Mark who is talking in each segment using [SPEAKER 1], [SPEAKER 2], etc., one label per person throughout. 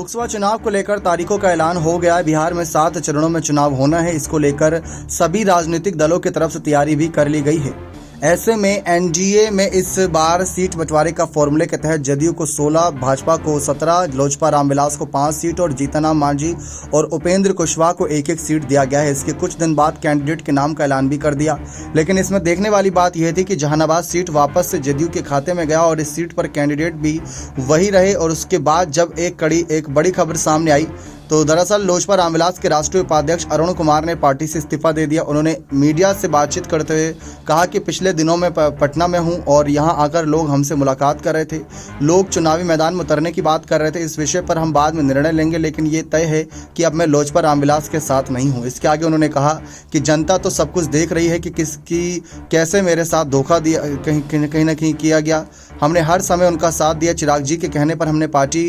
[SPEAKER 1] लोकसभा चुनाव को लेकर तारीखों का ऐलान हो गया है। बिहार में 7 चरणों में चुनाव होना है। इसको लेकर सभी राजनीतिक दलों की तरफ से तैयारी भी कर ली गई है। ऐसे में एनडीए में इस बार सीट बंटवारे का फॉर्मूले के तहत जदयू को 16, भाजपा को 17, लोजपा रामविलास को 5 सीट और जीतनराम मांझी और उपेंद्र कुशवाहा को 1-1 सीट दिया गया है। इसके कुछ दिन बाद कैंडिडेट के नाम का ऐलान भी कर दिया। लेकिन इसमें देखने वाली बात यह थी कि जहानाबाद सीट वापस से जदयू के खाते में गया और इस सीट पर कैंडिडेट भी वही रहे। और उसके बाद जब एक बड़ी खबर सामने आई तो दरअसल लोजपा रामविलास के राष्ट्रीय उपाध्यक्ष अरुण कुमार ने पार्टी से इस्तीफा दे दिया। उन्होंने मीडिया से बातचीत करते हुए कहा कि पिछले दिनों में पटना में हूं और यहां आकर लोग हमसे मुलाकात कर रहे थे, लोग चुनावी मैदान में उतरने की बात कर रहे थे। इस विषय पर हम बाद में निर्णय लेंगे, लेकिन ये तय है कि अब मैं लोजपा रामविलास के साथ नहीं हूँ। इसके आगे उन्होंने कहा कि जनता तो सब कुछ देख रही है कि किसकी कैसे मेरे साथ धोखा दिया कहीं ना कहीं किया गया। हमने हर समय उनका साथ दिया। चिराग जी के कहने पर हमने पार्टी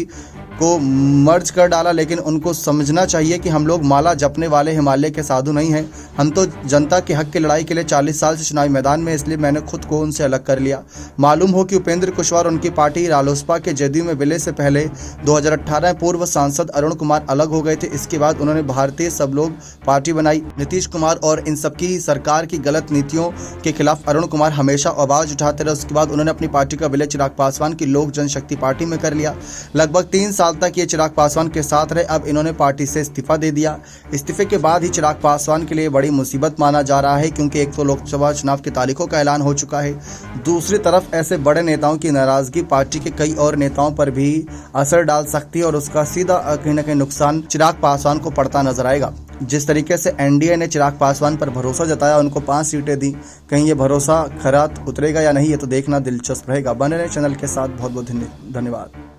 [SPEAKER 1] को मर्ज कर डाला, लेकिन उनको समझना चाहिए कि हम लोग माला जपने वाले हिमालय के साधु नहीं हैं। हम तो जनता के हक की लड़ाई के लिए 40 साल से चुनावी मैदान में, इसलिए मैंने खुद को उनसे अलग कर लिया। मालूम हो कि उपेंद्र कुशवाहा और उनकी पार्टी रालोसपा के जदयू में विलय से पहले 2018 में पूर्व सांसद अरुण कुमार अलग हो गए थे। इसके बाद उन्होंने भारतीय सब लोग पार्टी बनाई। नीतीश कुमार और इन सबकी सरकार की गलत नीतियों के खिलाफ अरुण कुमार हमेशा आवाज उठाते रहे। उसके बाद उन्होंने अपनी पार्टी का विलय चिराग पासवान की लोक जनशक्ति पार्टी में कर लिया। लगभग 3 साल तक ये चिराग पासवान के साथ रहे। अब इन्होंने पार्टी से इस्तीफा दे दिया। इस्तीफे के बाद ही चिराग पासवान के लिए बड़ी मुसीबत माना जा रहा है, क्योंकि एक तो लोकसभा चुनाव की तारीखों का ऐलान हो चुका है, दूसरी तरफ ऐसे बड़े नेताओं की नाराजगी पार्टी के कई और नेताओं पर भी असर डाल सकती है और उसका सीधा कहीं न कहीं नुकसान चिराग पासवान को पड़ता नजर आएगा। जिस तरीके से एनडीए ने चिराग पासवान पर भरोसा जताया, उनको 5 सीटें दी, कहीं ये भरोसा खरा उतरेगा या नहीं, ये तो देखना दिलचस्प रहेगा। बने रहे चैनल के साथ। बहुत बहुत धन्यवाद।